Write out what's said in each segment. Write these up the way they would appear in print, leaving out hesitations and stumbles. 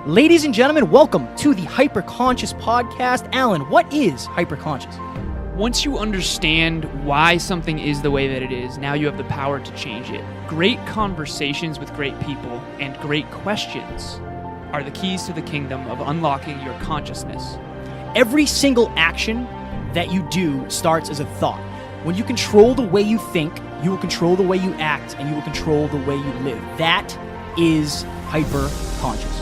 Ladies and gentlemen, welcome to the Hyperconscious Podcast. Alan, what is hyperconscious? Once you understand why something is the way that it is, now you have the power to change it. Great conversations with great people and great questions are the keys to the kingdom of unlocking your consciousness. Every single action that you do starts as a thought. When you control the way you think, you will control the way you act, and you will control the way you live. That is hyperconscious.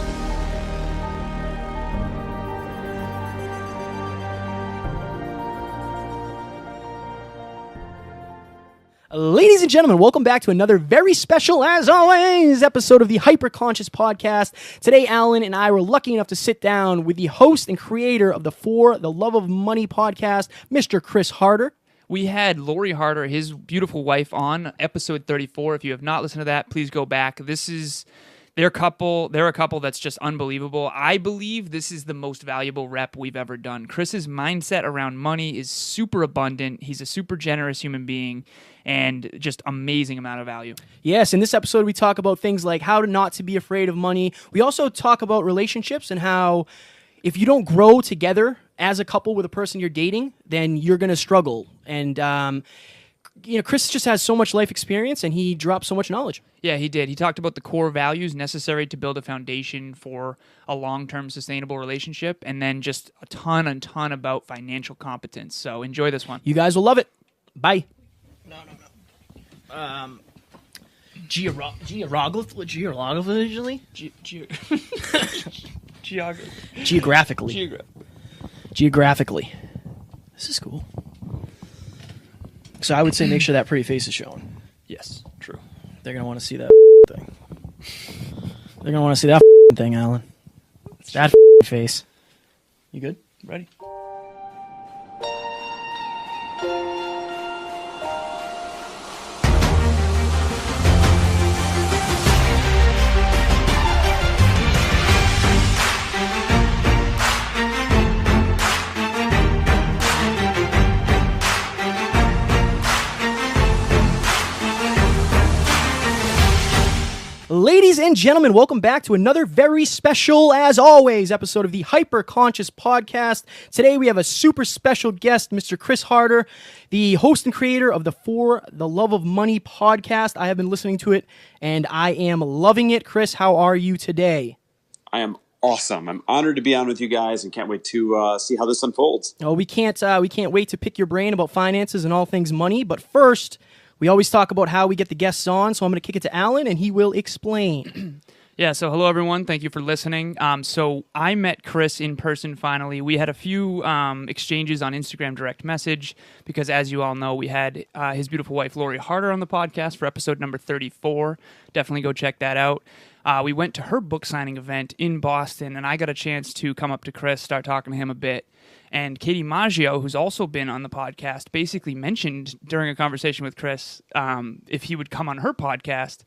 Ladies and gentlemen, welcome back to another very special, as always, episode of the Hyperconscious Podcast. Today, Alan and I were lucky enough to sit down with the host and creator of the For the Love of Money podcast, Mr. Chris Harder. We had Lori Harder, his beautiful wife, on episode 34. If you have not listened to that, please go back. This is their couple. They're a couple that's just unbelievable. I believe this is the most valuable rep we've ever done. Chris's mindset around money is super abundant. He's a super generous human being and just amazing amount of value. Yes, in this episode, we talk about things like how not to be afraid of money. We also talk about relationships and how if you don't grow together as a couple with a person you're dating, then you're going to struggle. And, Chris just has so much life experience and he dropped so much knowledge. Yeah, he did. He talked about the core values necessary to build a foundation for a long-term sustainable relationship, and then just a ton about financial competence. So enjoy this one. You guys will love it. Bye. No. Geographically? Geographically. This is cool. So I would say make sure that pretty face is showing. Yes, true. They're going to want to see that thing. They're going to want to see that thing, Alan. That face. You good? Ready? Ladies and gentlemen, welcome back to another very special, as always, episode of the Hyperconscious Podcast. Today we have a super special guest, Mr. Chris Harder, the host and creator of the For the Love of Money podcast. I have been listening to it, and I am loving it. Chris, how are you today? I am awesome. I'm honored to be on with you guys and can't wait to see how this unfolds. Oh, we can't wait to pick your brain about finances and all things money, but first, we always talk about how we get the guests on, so I'm going to kick it to Alan, and he will explain. Yeah, so hello, everyone. Thank you for listening. So I met Chris in person finally. We had a few exchanges on Instagram direct message because, as you all know, we had his beautiful wife, Lori Harder, on the podcast for episode number 34. Definitely go check that out. We went to her book signing event in Boston, and I got a chance to come up to Chris, start talking to him a bit. And Katie Maggio, who's also been on the podcast, basically mentioned during a conversation with Chris if he would come on her podcast.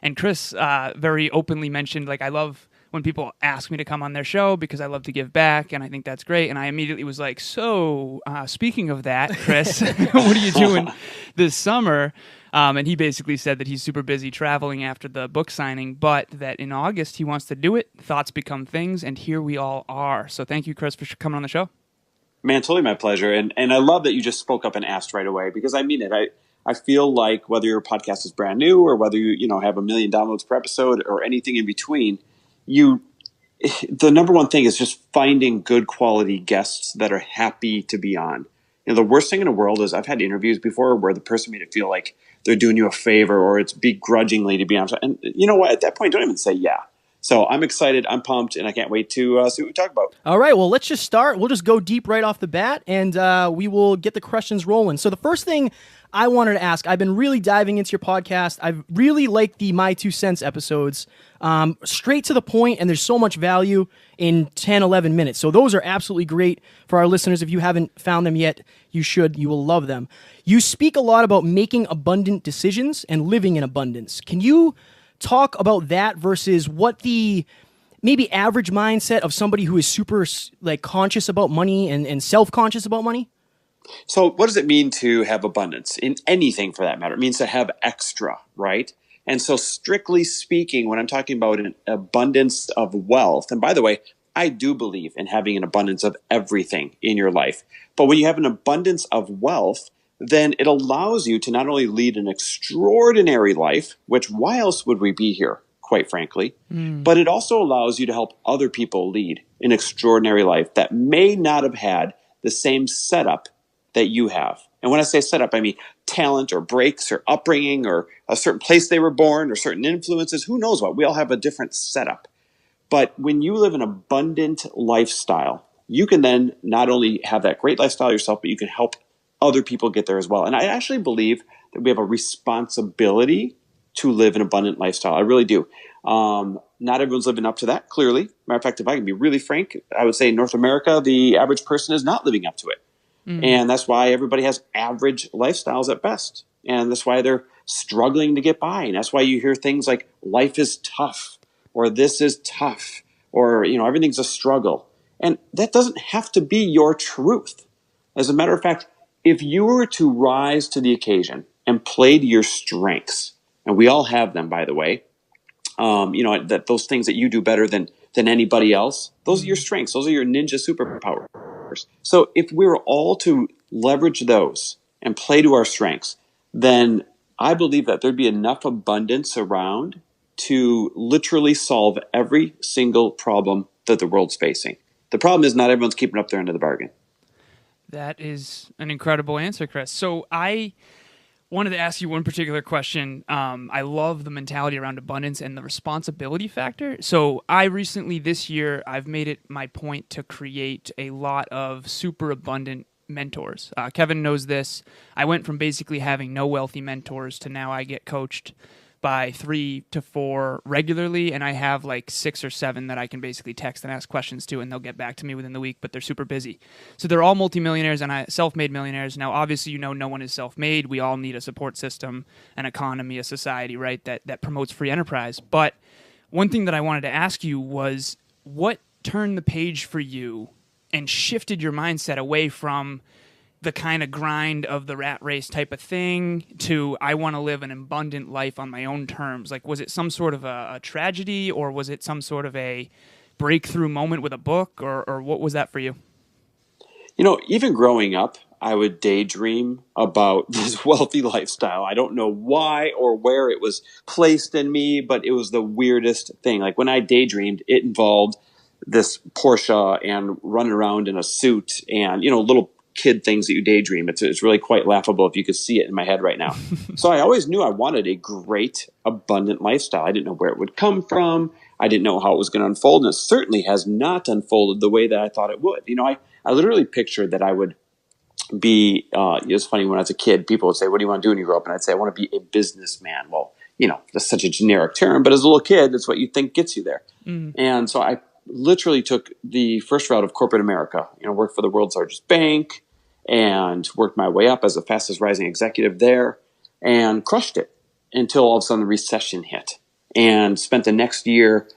And Chris very openly mentioned, I love when people ask me to come on their show because I love to give back, and I think that's great. And I immediately was like, so speaking of that, Chris, what are you doing this summer? And he basically said that he's super busy traveling after the book signing, but that in August he wants to do it. Thoughts become things, and here we all are. So thank you, Chris, for coming on the show. Man, totally my pleasure. And I love that you just spoke up and asked right away because I mean it. I feel like whether your podcast is brand new or whether you have 1 million downloads per episode or anything in between, the number one thing is just finding good quality guests that are happy to be on. The worst thing in the world is I've had interviews before where the person made it feel like they're doing you a favor or it's begrudgingly to be on. And you know what? At that point, don't even say yeah. So I'm excited, I'm pumped, and I can't wait to see what we talk about. All right, well, let's just start. We'll just go deep right off the bat, and we will get the questions rolling. So the first thing I wanted to ask, I've been really diving into your podcast. I've really liked the My Two Cents episodes. Straight to the point, and there's so much value in 10, 11 minutes. So those are absolutely great for our listeners. If you haven't found them yet, you should. You will love them. You speak a lot about making abundant decisions and living in abundance. Can you talk about that versus what the maybe average mindset of somebody who is super conscious about money and self-conscious about money? So what does it mean to have abundance in anything for that matter? It means to have extra, right? And so strictly speaking, when I'm talking about an abundance of wealth, and by the way, I do believe in having an abundance of everything in your life. But when you have an abundance of wealth, then it allows you to not only lead an extraordinary life, which why else would we be here, quite frankly, but it also allows you to help other people lead an extraordinary life that may not have had the same setup that you have. And when I say setup, I mean talent or breaks or upbringing or a certain place they were born or certain influences. Who knows what? We all have a different setup. But when you live an abundant lifestyle, you can then not only have that great lifestyle yourself, but you can help other people get there as well. And I actually believe that we have a responsibility to live an abundant lifestyle. I really do. Not everyone's living up to that, clearly. Matter of fact, if I can be really frank, I would say in North America, the average person is not living up to it. And that's why everybody has average lifestyles at best. And that's why they're struggling to get by. And that's why you hear things like life is tough or this is tough or, everything's a struggle. And that doesn't have to be your truth. As a matter of fact, if you were to rise to the occasion and play to your strengths, and we all have them, by the way, that those things that you do better than anybody else, those are your strengths. Those are your ninja superpowers. So if we were all to leverage those and play to our strengths, then I believe that there'd be enough abundance around to literally solve every single problem that the world's facing. The problem is not everyone's keeping up their end of the bargain. That is an incredible answer, Chris. So I wanted to ask you one particular question. I love the mentality around abundance and the responsibility factor. So I recently, this year, I've made it my point to create a lot of super abundant mentors. Kevin knows this. I went from basically having no wealthy mentors to now I get coached by 3 to 4 regularly, and I have like 6 or 7 that I can basically text and ask questions to, and they'll get back to me within the week, but they're super busy. So they're all multimillionaires and self-made millionaires. Now, obviously, no one is self-made. We all need a support system, an economy, a society, right, that promotes free enterprise. But one thing that I wanted to ask you was, what turned the page for you and shifted your mindset away from the kind of grind of the rat race type of thing to I want to live an abundant life on my own terms? Like, was it some sort of a tragedy, or was it some sort of a breakthrough moment with a book, or what was that for you? Even growing up, I would daydream about this wealthy lifestyle. I don't know why or where it was placed in me, but it was the weirdest thing. Like when I daydreamed, it involved this Porsche and running around in a suit and, little kid things that you daydream. It's really quite laughable if you could see it in my head right now. So I always knew I wanted a great, abundant lifestyle. I didn't know where it would come from. I didn't know how it was going to unfold. And it certainly has not unfolded the way that I thought it would. I literally pictured that I would be, it's funny, when I was a kid, people would say, what do you want to do when you grow up? And I'd say, I want to be a businessman. Well, that's such a generic term, but as a little kid, that's what you think gets you there. And so I literally took the first route of corporate America, worked for the world's largest bank and worked my way up as the fastest rising executive there and crushed it until all of a sudden the recession hit, and spent the next year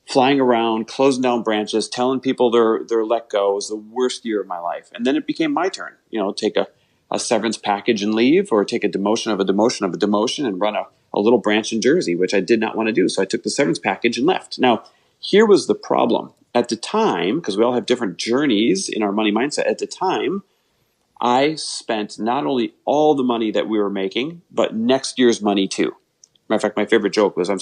flying around, closing down branches, telling people they're let go. It was the worst year of my life. And then it became my turn, take a severance package and leave, or take a demotion of a demotion of a demotion and run a little branch in Jersey, which I did not want to do. So I took the severance package and left. Now, here was the problem. At the time, because we all have different journeys in our money mindset, at the time, I spent not only all the money that we were making, but next year's money too. Matter of fact, my favorite joke was I'm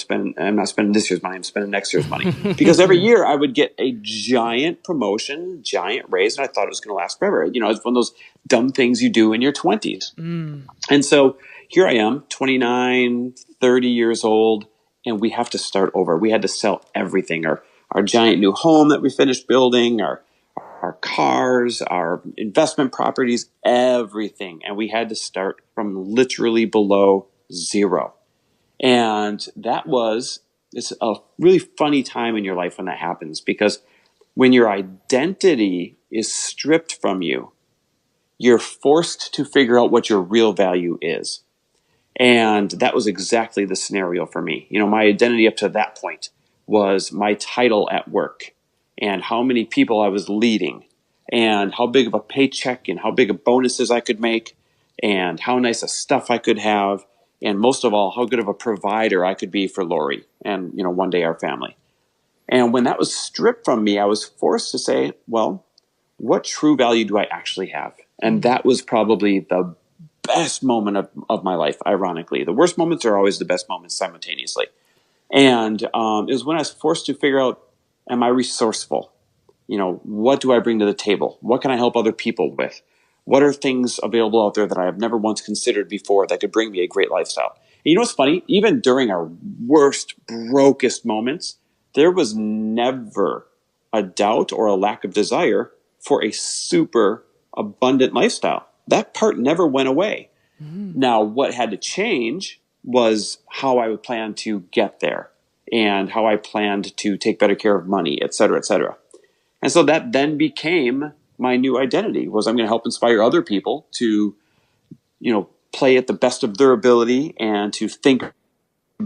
not spending this year's money, I'm spending next year's money. Because every year I would get a giant promotion, giant raise, and I thought it was going to last forever. It's one of those dumb things you do in your 20s. And so here I am, 29, 30 years old, and we have to start over. We had to sell everything, our giant new home that we finished building, our cars, our investment properties, everything. And we had to start from literally below zero. And it's a really funny time in your life when that happens, because when your identity is stripped from you, you're forced to figure out what your real value is. And that was exactly the scenario for me. My identity up to that point was my title at work and how many people I was leading and how big of a paycheck and how big of bonuses I could make and how nice of stuff I could have. and most of all, how good of a provider I could be for Lori and, one day our family. And when that was stripped from me, I was forced to say, well, what true value do I actually have? And that was probably the best moment of my life, ironically. The worst moments are always the best moments simultaneously. And it was when I was forced to figure out, am I resourceful? What do I bring to the table? What can I help other people with? What are things available out there that I have never once considered before that could bring me a great lifestyle? And you know what's funny? Even during our worst, brokest moments, there was never a doubt or a lack of desire for a super abundant lifestyle. That part never went away. Now, what had to change was how I would plan to get there and how I planned to take better care of money, et cetera, et cetera. And so that then became my new identity, was I'm going to help inspire other people to, play at the best of their ability and to think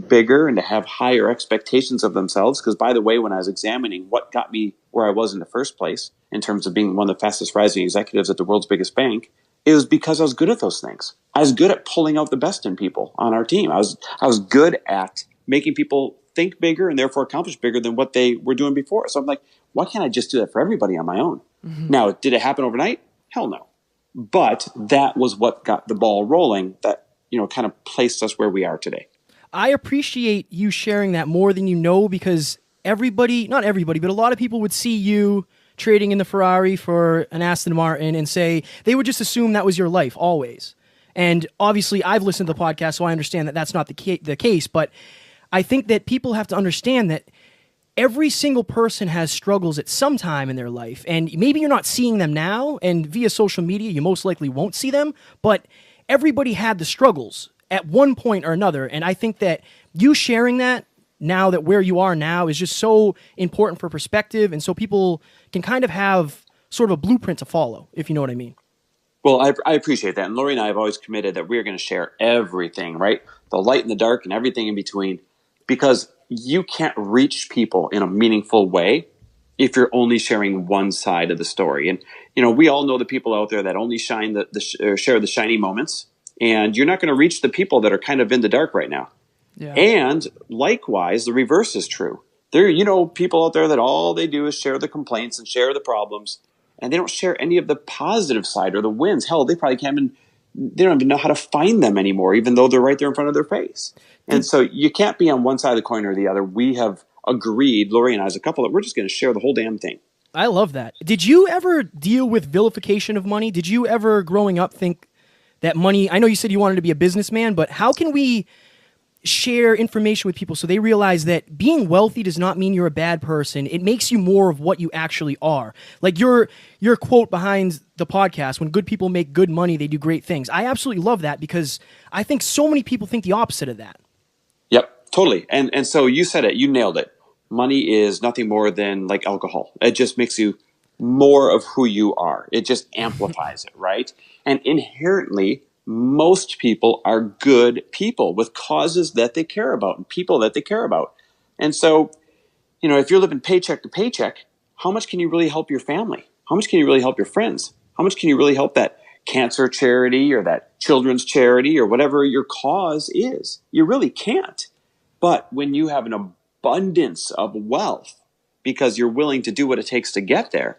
bigger and to have higher expectations of themselves. Because by the way, when I was examining what got me where I was in the first place, in terms of being one of the fastest rising executives at the world's biggest bank, it was because I was good at those things. I was good at pulling out the best in people on our team. I was good at making people think bigger and therefore accomplish bigger than what they were doing before. So I'm like, why can't I just do that for everybody on my own? Now, did it happen overnight? Hell no. But that was what got the ball rolling that, kind of placed us where we are today. I appreciate you sharing that more than you know, because not everybody, but a lot of people would see you trading in the Ferrari for an Aston Martin and say they would just assume that was your life always. And obviously I've listened to the podcast, so I understand that that's not the case, but I think that people have to understand that every single person has struggles at some time in their life, and maybe you're not seeing them now, and via social media you most likely won't see them, but everybody had the struggles at one point or another. And I think that you sharing that now, that where you are now, is just so important for perspective, and so people can kind of have sort of a blueprint to follow, if you know what I mean. Well, I appreciate that. And Lori and I have always committed that we're going to share everything, right? The light and the dark and everything in between, because you can't reach people in a meaningful way if you're only sharing one side of the story. And, we all know the people out there that only share the shiny moments, and you're not going to reach the people that are kind of in the dark right now. Yeah. And likewise, the reverse is true. There are, people out there that all they do is share the complaints and share the problems, and they don't share any of the positive side or the wins. Hell, they probably they don't even know how to find them anymore, even though they're right there in front of their face. And so you can't be on one side of the coin or the other. We have agreed, Lori and I as a couple, that we're just going to share the whole damn thing. I love that. Did you ever deal with vilification of money? Did you ever, growing up, think that money, I know you said you wanted to be a businessman, but how can we share information with people so they realize that being wealthy does not mean you're a bad person? It makes you more of what you actually are. Like your quote behind the podcast, when good people make good money, they do great things. I absolutely love that, because I think so many people think the opposite of that. Yep, totally. And so you said it, you nailed it. Money is nothing more than like alcohol. It just makes you more of who you are. It just amplifies it, right? And inherently, most people are good people with causes that they care about and people that they care about. And so, if you're living paycheck to paycheck, how much can you really help your family? How much can you really help your friends? How much can you really help that cancer charity or that children's charity or whatever your cause is? You really can't. But when you have an abundance of wealth because you're willing to do what it takes to get there,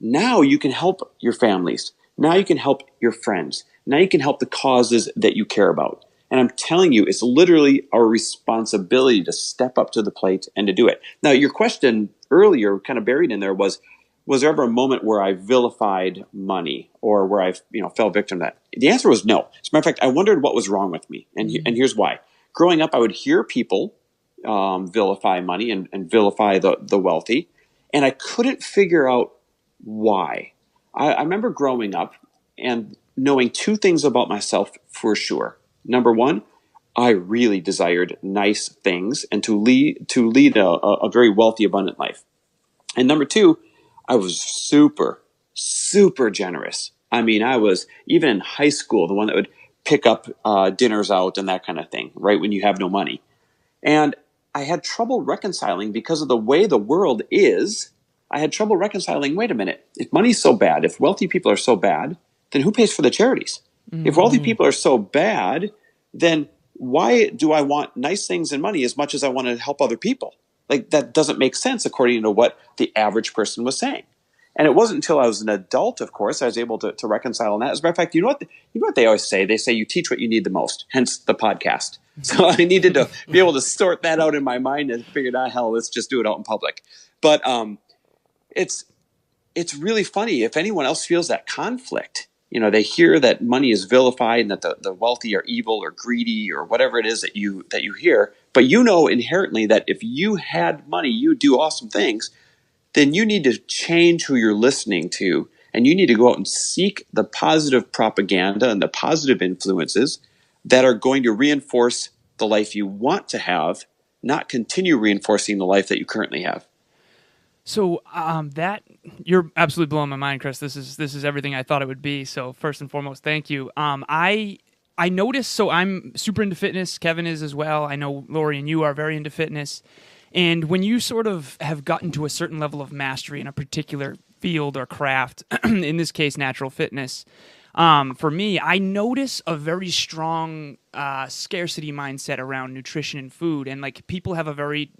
now you can help your families. Now you can help your friends. Now you can help the causes that you care about. And I'm telling you, it's literally our responsibility to step up to the plate and to do it. Now, your question earlier, kind of buried in there, was there ever a moment where I vilified money or where I fell victim to that? The answer was no. As a matter of fact, I wondered what was wrong with me. And here's why. Growing up, I would hear people vilify money and vilify the wealthy, and I couldn't figure out why. I remember growing up and knowing two things about myself for sure. Number one, I really desired nice things and to lead a very wealthy, abundant life. And number two, I was super, super generous. I mean, I was, even in high school, the one that would pick up dinners out and that kind of thing, right, when you have no money. And I had trouble reconciling, because of the way the world is, I had trouble reconciling, wait a minute, if money's so bad, if wealthy people are so bad, then who pays for the charities? Mm-hmm. If wealthy people are so bad, then why do I want nice things and money as much as I want to help other people? Like, that doesn't make sense according to what the average person was saying. And it wasn't until I was an adult, of course, I was able to reconcile on that. As a matter of fact, you know what they always say? They say you teach what you need the most, hence the podcast. So I needed to be able to sort that out in my mind and figured out, hell, let's just do it out in public. But it's really funny if anyone else feels that conflict. They hear that money is vilified and that the wealthy are evil or greedy or whatever it is that you hear. But inherently that if you had money, you would do awesome things. Then you need to change who you're listening to, and you need to go out and seek the positive propaganda and the positive influences that are going to reinforce the life you want to have, not continue reinforcing the life that you currently have. So that you're absolutely blowing my mind, Chris. This is everything I thought it would be. So first and foremost, thank you. I noticed. So I'm super into fitness. Kevin is as well. I know Lori and you are very into fitness. And when you sort of have gotten to a certain level of mastery in a particular field or craft, in this case, natural fitness, for me, I notice a very strong scarcity mindset around nutrition and food. And like people have a very,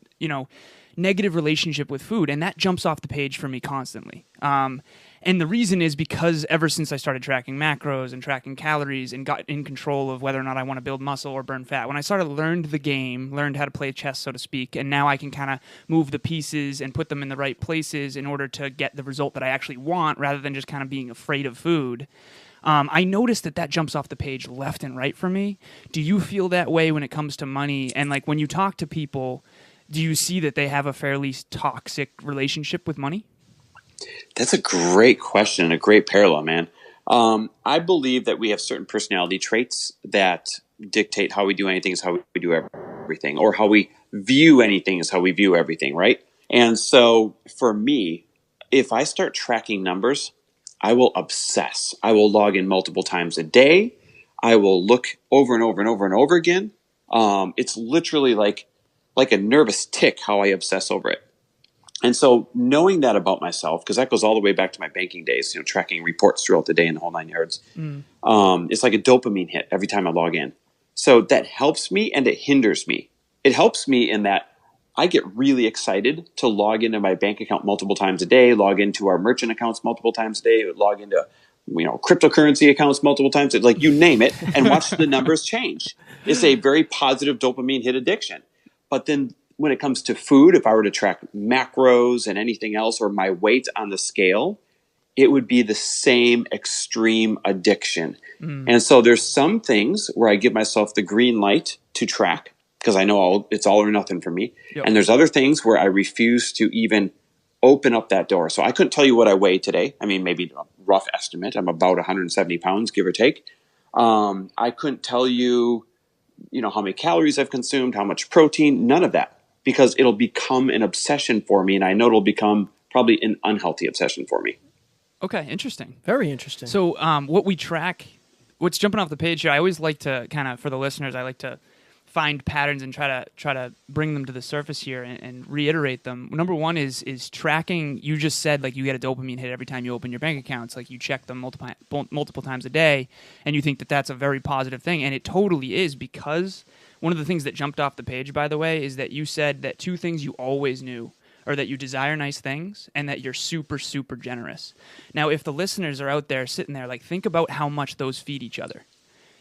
negative relationship with food. And that jumps off the page for me constantly. And the reason is because ever since I started tracking macros and tracking calories and got in control of whether or not I want to build muscle or burn fat, when I started learned the game, learned how to play chess, so to speak, and now I can kind of move the pieces and put them in the right places in order to get the result that I actually want rather than just kind of being afraid of food. I noticed that jumps off the page left and right for me. Do you feel that way when it comes to money? And like when you talk to people, do you see that they have a fairly toxic relationship with money? That's a great question and a great parallel, man. I believe that we have certain personality traits that dictate how we do anything is how we do everything, or how we view anything is how we view everything, right? And so for me, if I start tracking numbers, I will obsess. I will log in multiple times a day. I will look over and over and over and over again. It's literally like a nervous tick how I obsess over it. And so knowing that about myself, because that goes all the way back to my banking days, tracking reports throughout the day in the whole 9 yards. It's like a dopamine hit every time I log in. So that helps me and it hinders me. It helps me in that I get really excited to log into my bank account multiple times a day, log into our merchant accounts multiple times a day, log into cryptocurrency accounts multiple times, like you name it, and watch the numbers change. It's a very positive dopamine hit addiction. But then when it comes to food, if I were to track macros and anything else or my weight on the scale, it would be the same extreme addiction. And so there's some things where I give myself the green light to track because I know it's all or nothing for me. Yep. And there's other things where I refuse to even open up that door. So I couldn't tell you what I weigh today. I mean, maybe a rough estimate. I'm about 170 pounds, give or take. I couldn't tell you, how many calories I've consumed, how much protein, none of that. Because it'll become an obsession for me, and I know it'll become probably an unhealthy obsession for me. Okay, interesting. Very interesting. So what we track, what's jumping off the page here, I always like to kind of, for the listeners, I like to find patterns and try to bring them to the surface here and reiterate them. Number one is tracking. You just said like you get a dopamine hit every time you open your bank accounts. Like you check them multiple times a day, and you think that that's a very positive thing, and it totally is, because one of the things that jumped off the page, by the way, is that you said that two things you always knew are that you desire nice things and that you're super, super generous. Now, if the listeners are out there sitting there, like think about how much those feed each other.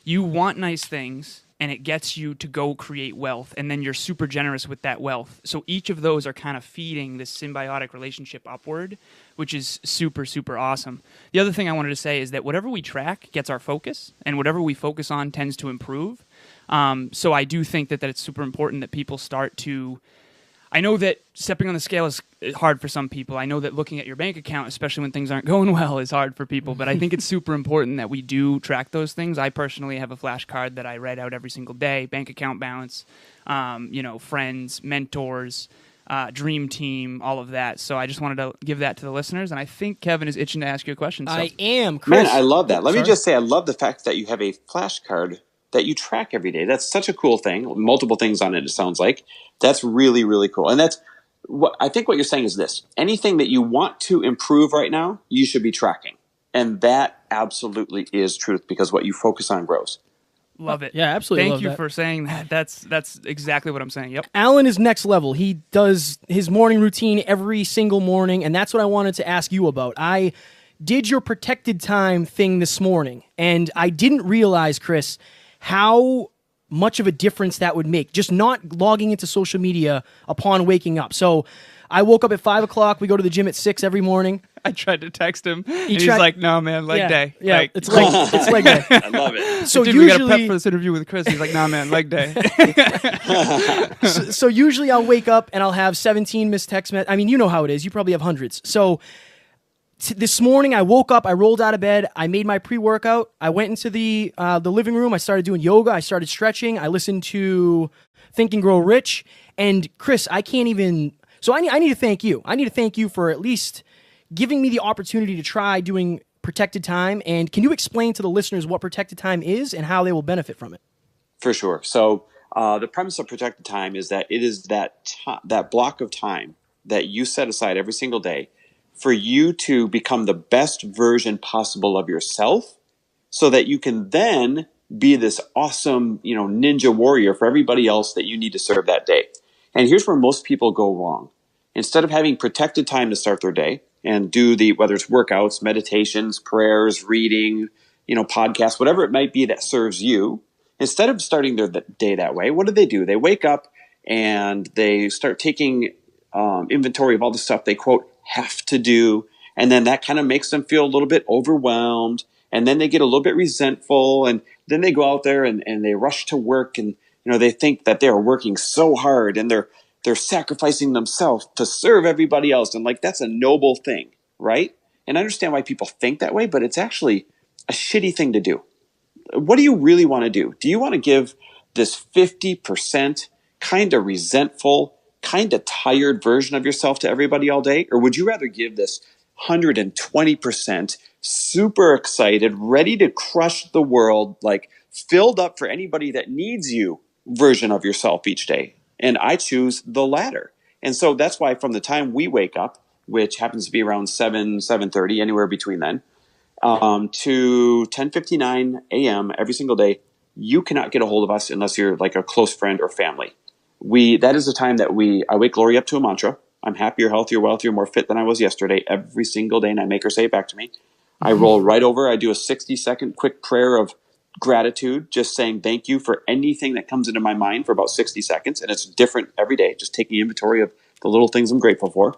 You want nice things, and it gets you to go create wealth, and then you're super generous with that wealth. So each of those are kind of feeding this symbiotic relationship upward, which is super, super awesome. The other thing I wanted to say is that whatever we track gets our focus, and whatever we focus on tends to improve. So I do think that it's super important that people start to... I know that stepping on the scale is hard for some people. I know that looking at your bank account, especially when things aren't going well, is hard for people. But I think it's super important that we do track those things. I personally have a flashcard that I write out every single day: bank account balance, friends, mentors, dream team, all of that. So I just wanted to give that to the listeners. And I think Kevin is itching to ask you a question. So. I am, Chris. Man, I love that. Let me just say, I love the fact that you have a flashcard that you track every day. That's such a cool thing. Multiple things on it, it sounds like. That's really, really cool. And that's what I think what you're saying is this. Anything that you want to improve right now, you should be tracking. And that absolutely is truth, because what you focus on grows. Love it. Yeah, absolutely. Thank love you that. for saying that. That's exactly what I'm saying. Yep. Alan is next level. He does his morning routine every single morning, and that's what I wanted to ask you about. I did your protected time thing this morning, and I didn't realize, Chris, how much of a difference that would make, just not logging into social media upon waking up. So I woke up at 5 o'clock. We go to the gym at 6 every morning. I tried to text him, and he's like, "No, man, leg day." Yeah, Like, it's leg day. I love it. So dude, we got to prep usually, for this interview with Chris. He's like, "Nah, man, leg day." so usually I'll wake up and I'll have 17 missed text messages. I mean, you know how it is. You probably have hundreds. So this morning I woke up, I rolled out of bed, I made my pre-workout, I went into the living room, I started doing yoga, I started stretching, I listened to Think and Grow Rich, and Chris, I can't even. So I need to thank you. I need to thank you for at least giving me the opportunity to try doing protected time. And can you explain to the listeners what protected time is and how they will benefit from it? For sure. So the premise of protected time is that it is that block of time that you set aside every single day for you to become the best version possible of yourself, so that you can then be this awesome, ninja warrior for everybody else that you need to serve that day. And here's where most people go wrong. Instead of having protected time to start their day and do whether it's workouts, meditations, prayers, reading, podcasts, whatever it might be that serves you, instead of starting their day that way, what do? They wake up and they start taking inventory of all the stuff they, quote, have to do. And then that kind of makes them feel a little bit overwhelmed. And then they get a little bit resentful. And then they go out there and they rush to work. And, they think that they're working so hard and they're sacrificing themselves to serve everybody else. And that's a noble thing, right? And I understand why people think that way, but it's actually a shitty thing to do. What do you really want to do? Do you want to give this 50% kind of resentful, kind of tired version of yourself to everybody all day? Or would you rather give this 120% super excited, ready to crush the world, filled up for anybody that needs you version of yourself each day? And I choose the latter. And so that's why from the time we wake up, which happens to be around 7:30, anywhere between then, to 10:59 a.m. every single day, you cannot get a hold of us unless you're like a close friend or family. That is the time that I wake Lori up to a mantra. I'm happier, healthier, wealthier, more fit than I was yesterday every single day, and I make her say it back to me. I roll right over. I do a 60-second quick prayer of gratitude, just saying thank you for anything that comes into my mind for about 60 seconds. And it's different every day, just taking inventory of the little things I'm grateful for.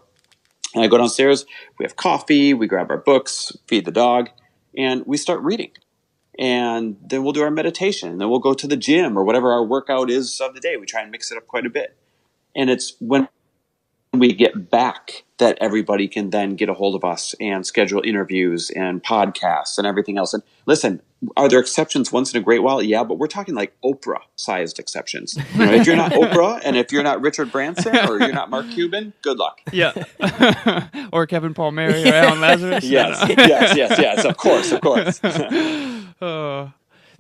And I go downstairs, we have coffee, we grab our books, feed the dog, and we start reading. And then we'll do our meditation. And then we'll go to the gym or whatever our workout is of the day. We try and mix it up quite a bit. And it's when we get back that everybody can then get a hold of us and schedule interviews and podcasts and everything else. And listen, are there exceptions once in a great while? Yeah, but we're talking like Oprah-sized exceptions. If you're not Oprah and if you're not Richard Branson or you're not Mark Cuban, good luck. Yeah. Or Kevin Palmieri or Alan Lazarus. Yes. Of course.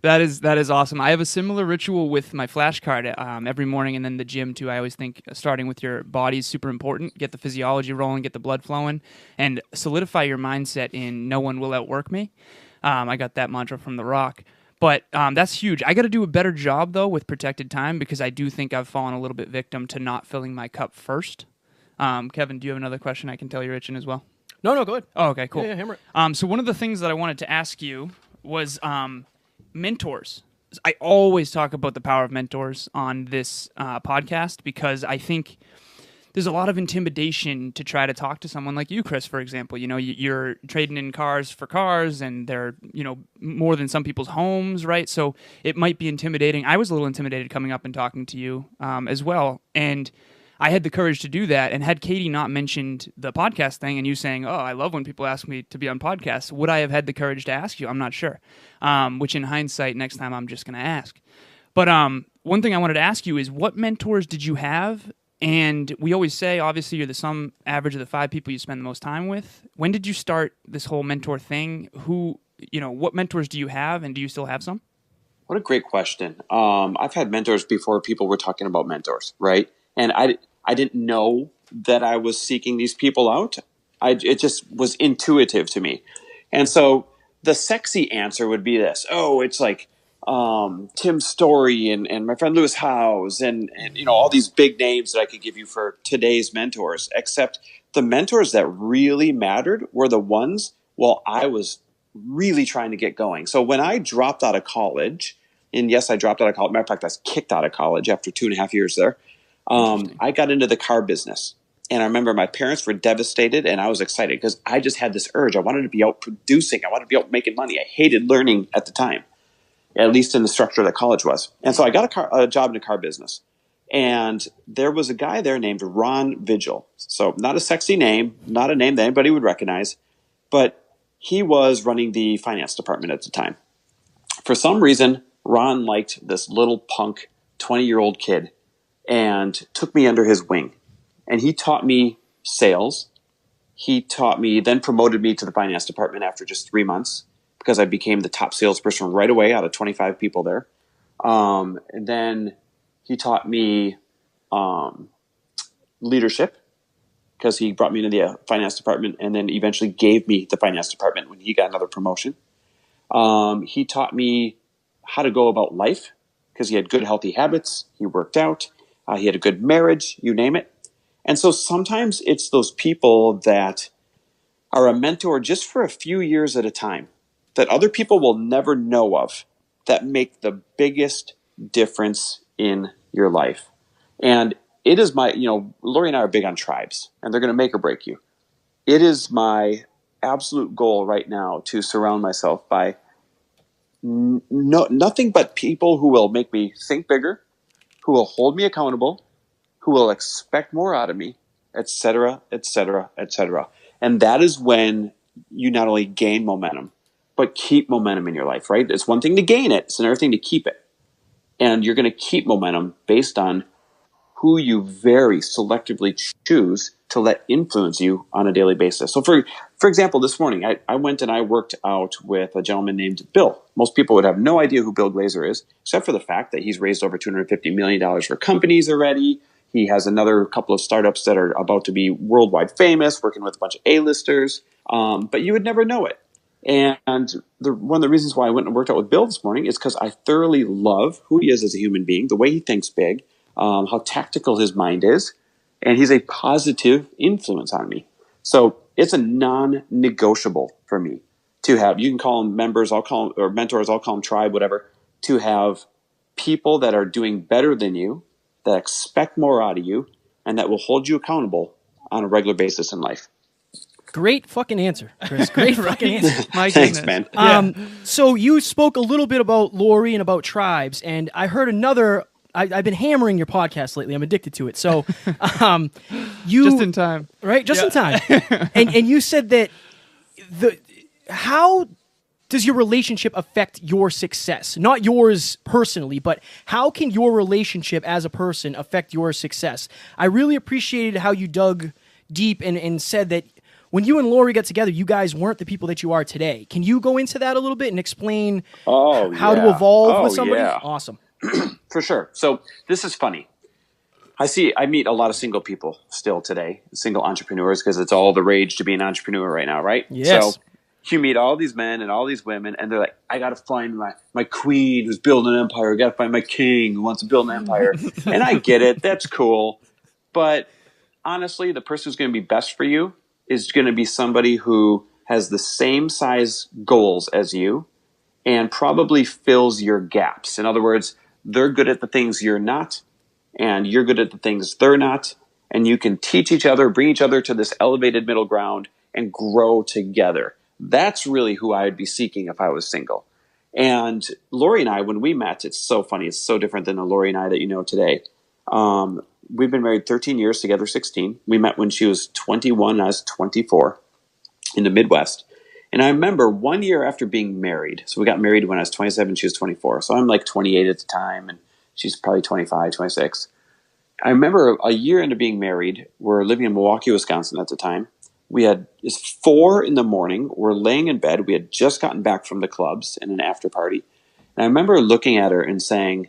That is awesome. I have a similar ritual with my flashcard every morning, and then the gym too. I always think starting with your body is super important. Get the physiology rolling, get the blood flowing, and solidify your mindset in no one will outwork me. I got that mantra from The Rock. But that's huge. I got to do a better job, though, with protected time because I do think I've fallen a little bit victim to not filling my cup first. Kevin, do you have another question I can tell you, Richin, as well? No, go ahead. Oh, okay, cool. Yeah, hammer it. So one of the things that I wanted to ask you was mentors. I always talk about the power of mentors on this podcast because I think there's a lot of intimidation to try to talk to someone like you, Chris, for example. You're trading in cars for cars and they're, more than some people's homes, right? So it might be intimidating. I was a little intimidated coming up and talking to you as well. And I had the courage to do that. And had Katie not mentioned the podcast thing and you saying, oh, I love when people ask me to be on podcasts, would I have had the courage to ask you? I'm not sure. Which in hindsight, next time I'm just going to ask. But one thing I wanted to ask you is what mentors did you have? And we always say, obviously, you're the sum average of the 5 people you spend the most time with. When did you start this whole mentor thing? What mentors do you have, and do you still have some? What a great question. I've had mentors before people were talking about mentors, right? And I didn't know that I was seeking these people out. It just was intuitive to me. And so the sexy answer would be this. Oh, it's like Tim Story and my friend Lewis Howes and all these big names that I could give you for today's mentors, except the mentors that really mattered were the ones while I was really trying to get going. So when I dropped out of college, and yes, I dropped out of college. Matter of fact, I was kicked out of college after 2.5 years there. I got into the car business. And I remember my parents were devastated, and I was excited because I just had this urge. I wanted to be out producing. I wanted to be out making money. I hated learning at the time, at least in the structure that college was. And so I got a job in the car business. And there was a guy there named Ron Vigil. So not a sexy name, not a name that anybody would recognize, but he was running the finance department at the time. For some reason, Ron liked this little punk 20-year-old kid and took me under his wing. And he taught me sales. He then promoted me to the finance department after just 3 months because I became the top salesperson right away out of 25 people there. And then he taught me leadership because he brought me into the finance department and then eventually gave me the finance department when he got another promotion. He taught me how to go about life because he had good, healthy habits. He worked out. He had a good marriage, you name it. And so sometimes it's those people that are a mentor just for a few years at a time that other people will never know of that make the biggest difference in your life. And it is Lori and I are big on tribes, and they're going to make or break you. It is my absolute goal right now to surround myself by nothing but people who will make me think bigger, who will hold me accountable, who will expect more out of me, et cetera, et cetera, et cetera. And that is when you not only gain momentum, but keep momentum in your life, right? It's one thing to gain it. It's another thing to keep it. And you're going to keep momentum based on who you very selectively choose to let influence you on a daily basis. So for example, this morning, I went and I worked out with a gentleman named Bill. Most people would have no idea who Bill Glazer is, except for the fact that he's raised over $250 million for companies already. He has another couple of startups that are about to be worldwide famous, working with a bunch of A-listers, but you would never know it. And one of the reasons why I went and worked out with Bill this morning is because I thoroughly love who he is as a human being, the way he thinks big, how tactical his mind is, and he's a positive influence on me. So it's a non-negotiable for me to have, you can call them members, I'll call them, or mentors, I'll call them tribe, whatever, to have people that are doing better than you, that expect more out of you, and that will hold you accountable on a regular basis in life. Great fucking answer, Chris. Great fucking answer. My Thanks, goodness. man. So you spoke a little bit about Lori and about tribes, and I heard another. I've been hammering your podcast lately. I'm addicted to it. So, you Just in time, right? Just in time. And you said that how does your relationship affect your success? Not yours personally, but how can your relationship as a person affect your success? I really appreciated how you dug deep and said that when you and Lori got together, you guys weren't the people that you are today. Can you go into that a little bit and explain how to evolve with somebody? Yeah. Awesome. For sure. So this is funny. I meet a lot of single people still today, single entrepreneurs, because it's all the rage to be an entrepreneur right now, right? Yes. So you meet all these men and all these women, and they're like, I got to find my queen who's building an empire. I got to find my king who wants to build an empire. And I get it. That's cool. But honestly, the person who's going to be best for you is going to be somebody who has the same size goals as you and probably fills your gaps. In other words, they're good at the things you're not, and you're good at the things they're not, and you can teach each other, bring each other to this elevated middle ground and grow together. That's really who I would be seeking if I was single. And Lori and I, when we met, it's so funny. It's so different than the Lori and I that you know today. We've been married 13 years, together 16. We met when she was 21 and I was 24 in the Midwest. And I remember 1 year after being married, so we got married when I was 27, she was 24. So I'm like 28 at the time, and she's probably 25, 26. I remember a year into being married, we're living in Milwaukee, Wisconsin at the time. It's 4 a.m. We're laying in bed. We had just gotten back from the clubs and an after party. And I remember looking at her and saying,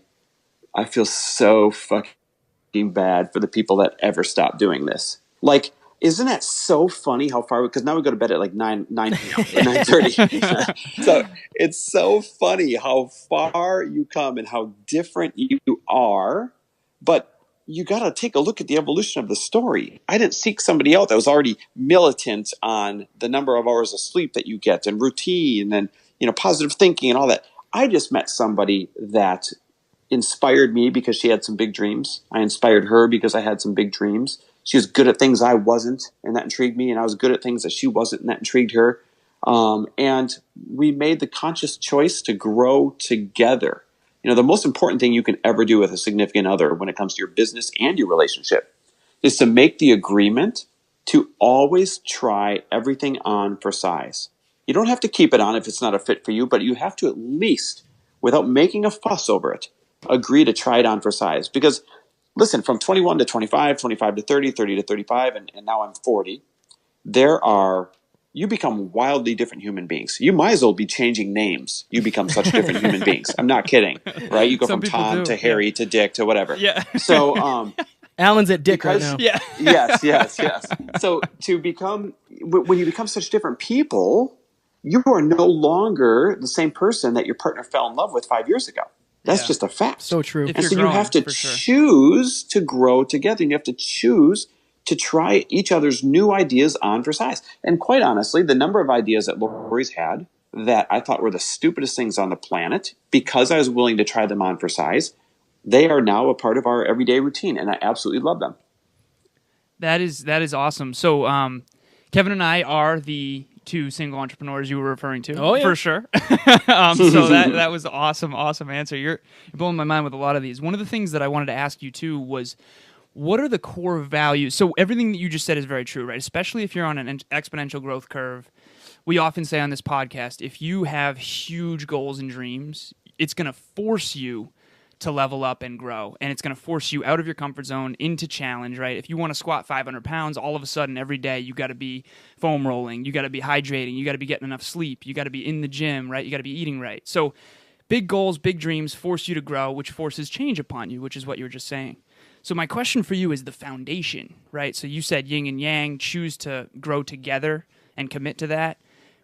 I feel so fucking bad for the people that ever stop doing this. Like, isn't that so funny how far, because now we go to bed at like 9 p.m. 9:30. So it's so funny how far you come and how different you are. But you got to take a look at the evolution of the story. I didn't seek somebody out that was already militant on the number of hours of sleep that you get and routine and, positive thinking and all that. I just met somebody that inspired me because she had some big dreams. I inspired her because I had some big dreams. She was good at things I wasn't, and that intrigued me. And I was good at things that she wasn't, and that intrigued her. And we made the conscious choice to grow together. The most important thing you can ever do with a significant other when it comes to your business and your relationship is to make the agreement to always try everything on for size. You don't have to keep it on if it's not a fit for you, but you have to at least, without making a fuss over it, agree to try it on for size. Because listen, from 21 to 25, 25 to 30, 30 to 35, and now I'm 40, you become wildly different human beings. You might as well be changing names. You become such different human beings. I'm not kidding, right? You go from Tom to Harry to Dick to whatever. Yeah. So, Alan's at Dick right now. Yeah. Yes. So when you become such different people, you are no longer the same person that your partner fell in love with 5 years ago. That's just a fact. So true. And so you have to choose to grow together. And you have to choose to try each other's new ideas on for size. And quite honestly, the number of ideas that Lori's had that I thought were the stupidest things on the planet, because I was willing to try them on for size, they are now a part of our everyday routine. And I absolutely love them. That is awesome. So Kevin and I are the two single entrepreneurs you were referring to. Oh, yeah. For sure. So that was an awesome answer. You're blowing my mind with a lot of these. One of the things that I wanted to ask you too was, what are the core values? So everything that you just said is very true, right? Especially if you're on an exponential growth curve. We often say on this podcast, if you have huge goals and dreams, it's going to force you to level up and grow. And it's going to force you out of your comfort zone into challenge, right? If you want to squat 500 pounds, all of a sudden every day you got to be foam rolling, you got to be hydrating, you got to be getting enough sleep, you got to be in the gym, right? You got to be eating right. So big goals, big dreams force you to grow, which forces change upon you, which is what you were just saying. So my question for you is the foundation, right? So you said yin and yang, choose to grow together and commit to that.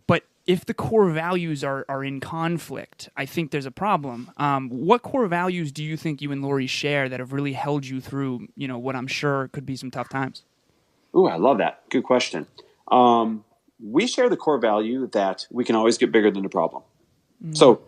But if the core values are in conflict, I think there's a problem. What core values do you think you and Lori share that have really held you through, what I'm sure could be some tough times? Ooh, I love that. Good question. We share the core value that we can always get bigger than the problem. So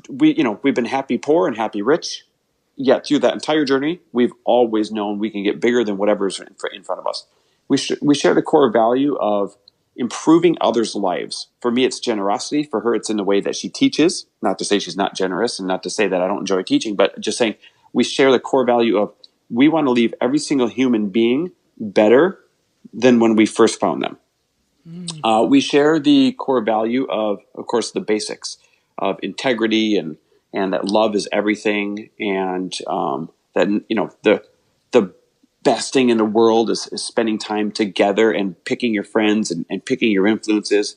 we've been happy poor and happy rich. Yet through that entire journey, we've always known we can get bigger than whatever's in front of us. We share the core value of improving others' lives. For me, it's generosity. For her, it's in the way that she teaches. Not to say she's not generous and not to say that I don't enjoy teaching, but just saying we share the core value of we want to leave every single human being better than when we first found them. We share the core value of course, the basics of integrity and that love is everything, and that the best thing in the world is spending time together and picking your friends and picking your influences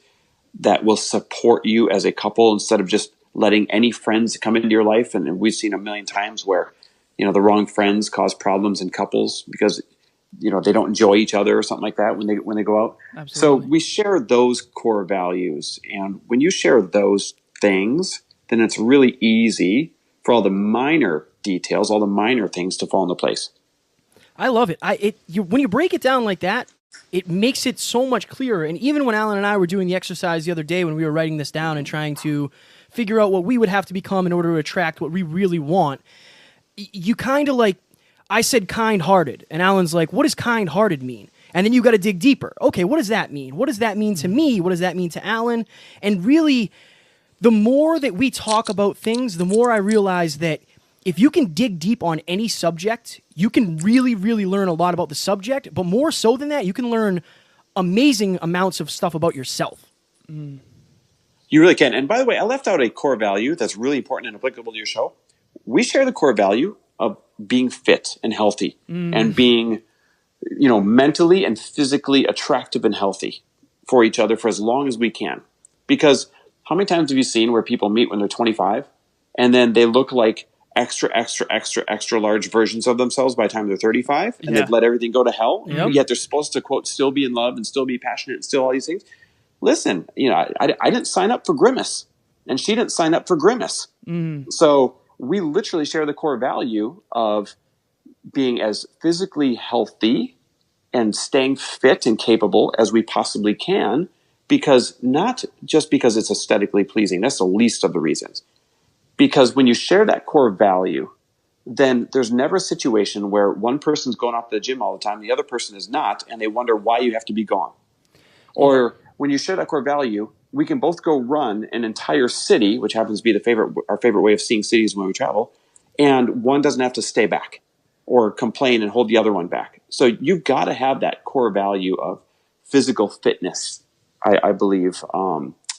that will support you as a couple instead of just letting any friends come into your life. And we've seen a million times where the wrong friends cause problems in couples because they don't enjoy each other or something like that when they go out. Absolutely. So we share those core values, and when you share those things, then it's really easy for all the minor details, all the minor things to fall into place. I love it. When you break it down like that, it makes it so much clearer. And even when Alan and I were doing the exercise the other day when we were writing this down and trying to figure out what we would have to become in order to attract what we really want, you kind of I said kind-hearted, and Alan's like, what does kind-hearted mean? And then you got to dig deeper. Okay, what does that mean? What does that mean to me? What does that mean to Alan? And really, the more that we talk about things, the more I realize that if you can dig deep on any subject, you can really, really learn a lot about the subject. But more so than that, you can learn amazing amounts of stuff about yourself. You really can. And by the way, I left out a core value that's really important and applicable to your show. We share the core value of being fit and healthy and being, mentally and physically attractive and healthy for each other for as long as we can. Because how many times have you seen where people meet when they're 25 and then they look like extra large versions of themselves by the time they're 35, and they've let everything go to hell. Yet they're supposed to, quote, still be in love and still be passionate and still all these things. Listen, I didn't sign up for Grimace, and she didn't sign up for Grimace. So we literally share the core value of being as physically healthy and staying fit and capable as we possibly can, because not just because it's aesthetically pleasing. That's the least of the reasons. Because when you share that core value, then there's never a situation where one person's going off to the gym all the time, the other person is not, and they wonder why you have to be gone. Or when you share that core value, we can both go run an entire city, which happens to be our favorite way of seeing cities when we travel, and one doesn't have to stay back or complain and hold the other one back. So you've got to have that core value of physical fitness. I believe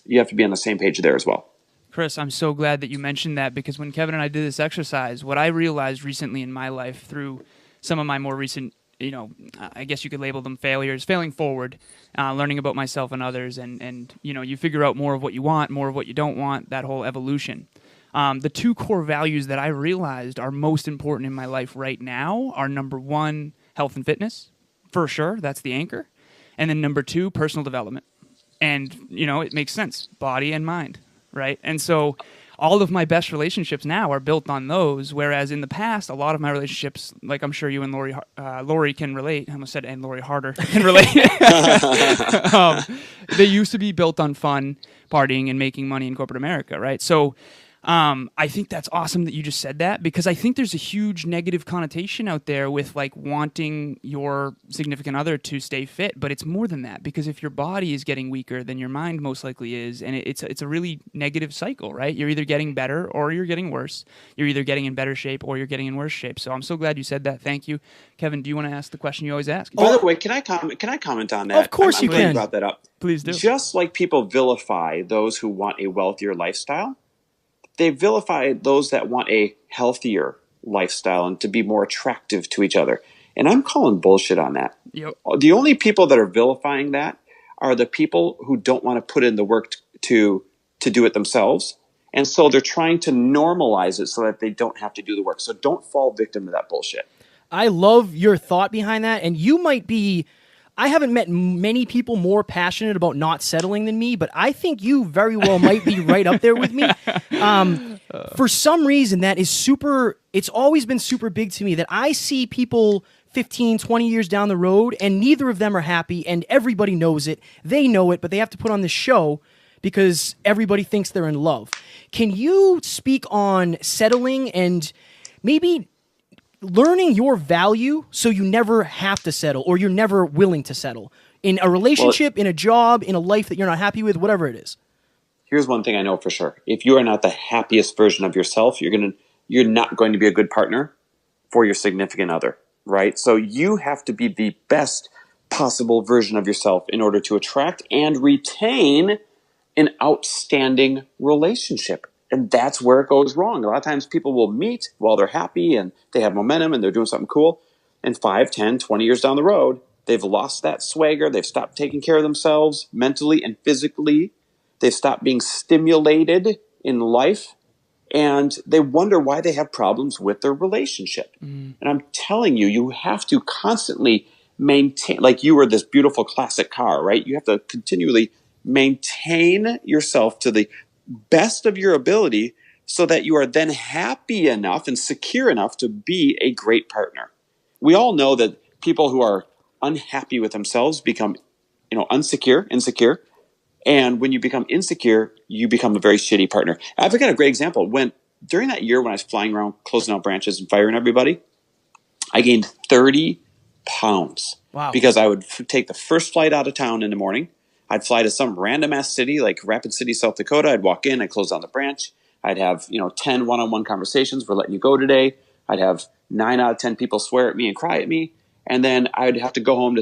you have to be on the same page there as well. Chris, I'm so glad that you mentioned that, because when Kevin and I did this exercise, what I realized recently in my life through some of my more recent, I guess you could label them failures, failing forward, learning about myself and others, and you figure out more of what you want, more of what you don't want, that whole evolution. The two core values that I realized are most important in my life right now are, number one, health and fitness, for sure, that's the anchor, and then number two, personal development. And, it makes sense, body and mind. Right. And so all of my best relationships now are built on those, whereas in the past, a lot of my relationships, like I'm sure you and Lori can relate. I almost said, and Lori Harder can relate. They used to be built on fun, partying, and making money in corporate America. Right. So I think that's awesome that you just said that, because I think there's a huge negative connotation out there with like wanting your significant other to stay fit, but it's more than that, because if your body is getting weaker, then your mind most likely is, and it's a really negative cycle, right? You're either getting better or you're getting worse. You're either getting in better shape or you're getting in worse shape. So I'm so glad you said that. Thank you. Kevin, do you want to ask the question you always ask? By the way, can I comment on that? Of course you can. I'm glad you brought that up. Please do. Just like people vilify those who want a wealthier lifestyle, they vilify those that want a healthier lifestyle and to be more attractive to each other. And I'm calling bullshit on that. Yep. The only people that are vilifying that are the people who don't want to put in the work to do it themselves. And so they're trying to normalize it so that they don't have to do the work. So don't fall victim to that bullshit. I love your thought behind that. And you might be... I haven't met many people more passionate about not settling than me, but I think you very well might be right up there with me. For some reason, that is it's always been super big to me that I see people 15, 20 years down the road, and neither of them are happy, and everybody knows it. They know it, but they have to put on this show because everybody thinks they're in love. Can you speak on settling and maybe learning your value so you never have to settle, or you're never willing to settle in a relationship, in a job, in a life that you're not happy with, whatever it is? Here's one thing I know for sure. If you are not the happiest version of yourself, you're not going to be a good partner for your significant other, right? So you have to be the best possible version of yourself in order to attract and retain an outstanding relationship. And that's where it goes wrong. A lot of times people will meet while they're happy and they have momentum and they're doing something cool. And 5, 10, 20 years down the road, they've lost that swagger. They've stopped taking care of themselves mentally and physically. They've stopped being stimulated in life. And they wonder why they have problems with their relationship. And I'm telling you, you have to constantly maintain, like you were this beautiful classic car, right? You have to continually maintain yourself to the best of your ability so that you are then happy enough and secure enough to be a great partner. We all know that people who are unhappy with themselves become, insecure. And when you become insecure, you become a very shitty partner. I've got a great example. During that year when I was flying around closing out branches and firing everybody, I gained 30 pounds. Wow. Because I would take the first flight out of town in the morning. I'd fly to some random ass city like Rapid City, South Dakota. I'd walk in, I'd close down the branch. I'd have, 10 one-on-one conversations. We're letting you go today. I'd have 9 out of 10 people swear at me and cry at me. And then I'd have to go home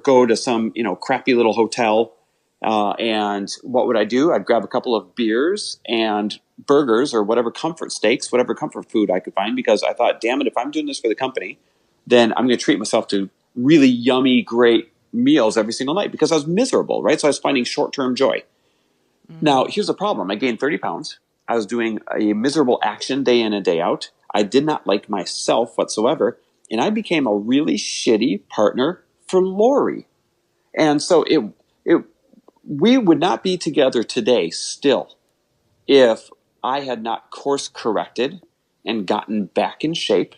go to some, crappy little hotel. And what would I do? I'd grab a couple of beers and burgers or whatever comfort steaks, whatever comfort food I could find, because I thought, damn it, if I'm doing this for the company, then I'm going to treat myself to really yummy, great meals every single night, because I was miserable, right? So I was finding short-term joy. Now, here's the problem. I gained 30 pounds. I was doing a miserable action day in and day out. I did not like myself whatsoever. And I became a really shitty partner for Lori. And so we would not be together today still if I had not course corrected and gotten back in shape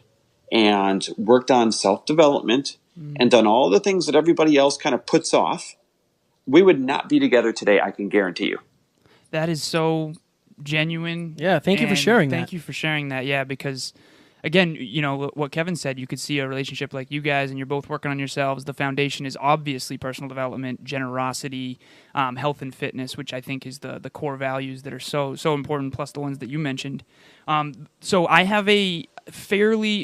and worked on self-development and done all the things that everybody else kind of puts off. We would not be together today, I can guarantee you. That is so genuine. Yeah, thank you for sharing that. Thank you for sharing that. Yeah, because again, you know, what Kevin said, you could see a relationship like you guys and you're both working on yourselves. The foundation is obviously personal development, generosity, health and fitness, which I think is the core values that are so important, plus the ones that you mentioned. So I have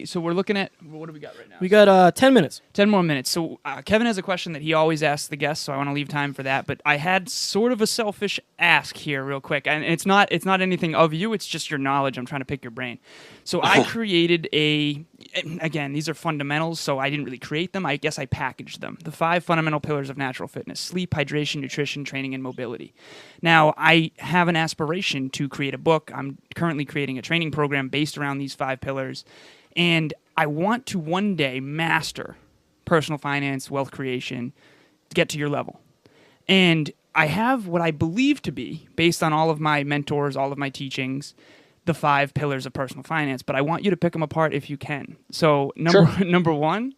so we're looking at, what do we got right now? We got 10 minutes. 10 more minutes. So Kevin has a question that he always asks the guests, so I want to leave time for that. But I had sort of a selfish ask here real quick. And it's not anything of you, it's just your knowledge. I'm trying to pick your brain. So I created again, these are fundamentals, so I didn't really create them. I guess I packaged them. The 5 fundamental pillars of natural fitness: sleep, hydration, nutrition, training, and mobility. Now, I have an aspiration to create a book. I'm currently creating a training program based around these 5 pillars. And I want to one day master personal finance, wealth creation, get to your level. And I have what I believe to be, based on all of my mentors, all of my teachings, the 5 pillars of personal finance. But I want you to pick them apart if you can. So number 1,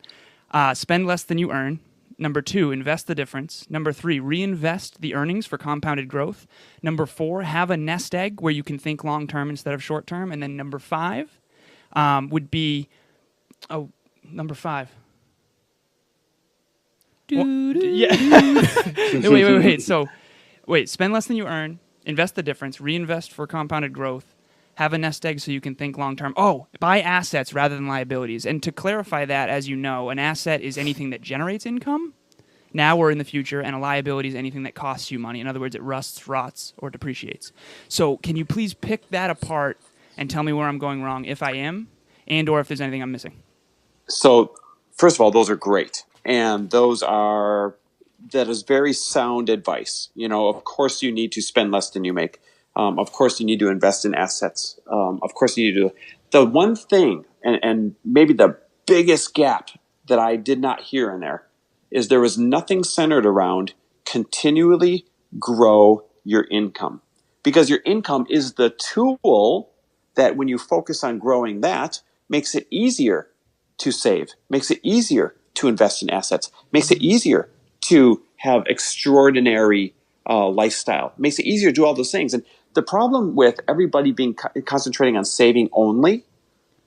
spend less than you earn. Number 2, invest the difference. Number 3, reinvest the earnings for compounded growth. Number 4, have a nest egg where you can think long-term instead of short-term. And then number 5 would be, number 5. Wait. So, spend less than you earn, invest the difference, reinvest for compounded growth, have a nest egg so you can think long-term. Buy assets rather than liabilities. And to clarify that, as you know, an asset is anything that generates income now or in the future, and a liability is anything that costs you money. In other words, it rusts, rots, or depreciates. So can you please pick that apart and tell me where I'm going wrong, if I am, and or if there's anything I'm missing? So, first of all, those are great. And that is very sound advice. You know, of course you need to spend less than you make. Of course you need to invest in assets. Of course you need to. The one thing, and maybe the biggest gap that I did not hear in there was nothing centered around continually grow your income. Because your income is the tool that when you focus on growing that, makes it easier to save, makes it easier to invest in assets, makes it easier to have extraordinary lifestyle, makes it easier to do all those things. And the problem with everybody concentrating on saving only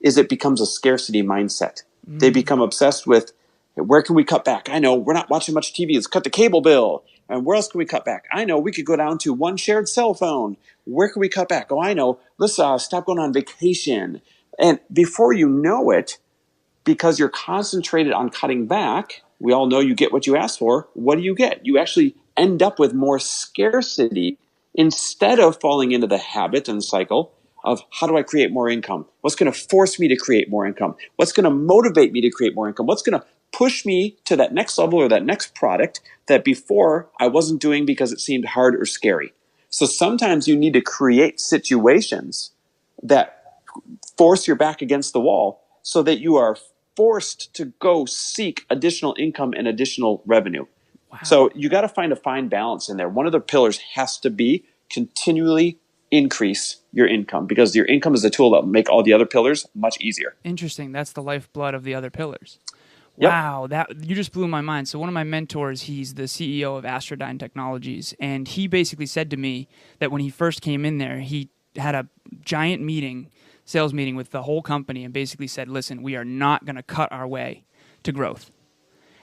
is it becomes a scarcity mindset. They become obsessed with, where can we cut back? I know we're not watching much TV. Let's cut the cable bill. And where else can we cut back? I know we could go down to one shared cell phone. Where can we cut back? Oh, I know. Let's stop going on vacation. And before you know it, because you're concentrated on cutting back, we all know you get what you ask for. What do you get? You actually end up with more scarcity instead of falling into the habit and cycle of, how do I create more income? What's going to force me to create more income? What's going to motivate me to create more income? What's going to push me to that next level or that next product that before I wasn't doing because it seemed hard or scary? So sometimes you need to create situations that force your back against the wall so that you are forced to go seek additional income and additional revenue. Wow. So you got to find a fine balance in there. One of the pillars has to be continually increase your income, because your income is the tool that will make all the other pillars much easier. Interesting. That's the lifeblood of the other pillars. Yep. Wow, that you just blew my mind. So one of my mentors, he's the CEO of Astrodyne Technologies, and he basically said to me that when he first came in there, he had a giant sales meeting with the whole company, and basically said, listen, we are not going to cut our way to growth.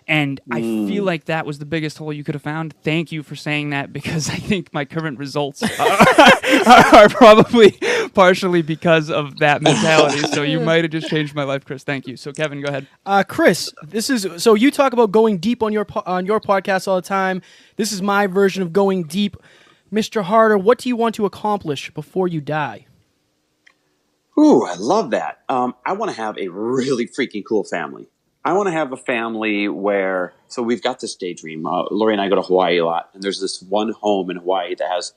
And I feel like that was the biggest hole you could have found. Thank you for saying that, because I think my current results are probably partially because of that mentality. So you might have just changed my life, Chris. Thank you. So Kevin, go ahead. Chris, so you talk about going deep on your podcast all the time. This is my version of going deep. Mr. Harder, what do you want to accomplish before you die? Ooh, I love that. I want to have a really freaking cool family. I want to have a family where, so we've got this daydream. Lori and I go to Hawaii a lot, and there's this one home in Hawaii that has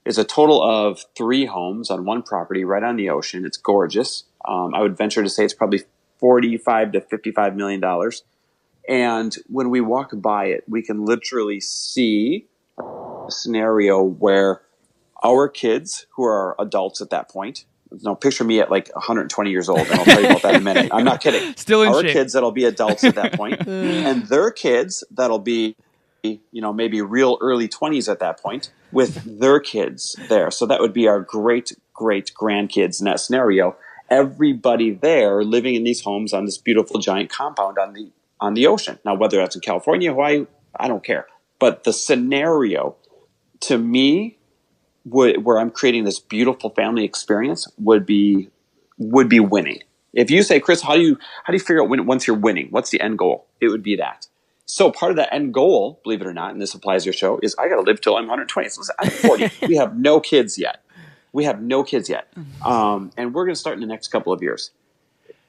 It's a total of 3 homes on one property right on the ocean. It's gorgeous. I would venture to say it's probably $45 to $55 million. And when we walk by it, we can literally see a scenario where our kids, who are adults at that point, picture me at like 120 years old, and I'll tell you about that in a minute. I'm not kidding. Still in our shape. Kids that'll be adults at that point, and their kids that'll be, maybe real early 20s at that point, with their kids there. So that would be our great grandkids in that scenario. Everybody there living in these homes on this beautiful giant compound on the ocean. Now, whether that's in California, Hawaii, I don't care. But the scenario, to me, where I'm creating this beautiful family experience would be winning. If you say, Chris, how do you figure out once you're winning? What's the end goal? It would be that. So part of that end goal, believe it or not, and this applies to your show, is I got to live till I'm 120. So I'm 40. We have no kids yet. And we're going to start in the next couple of years.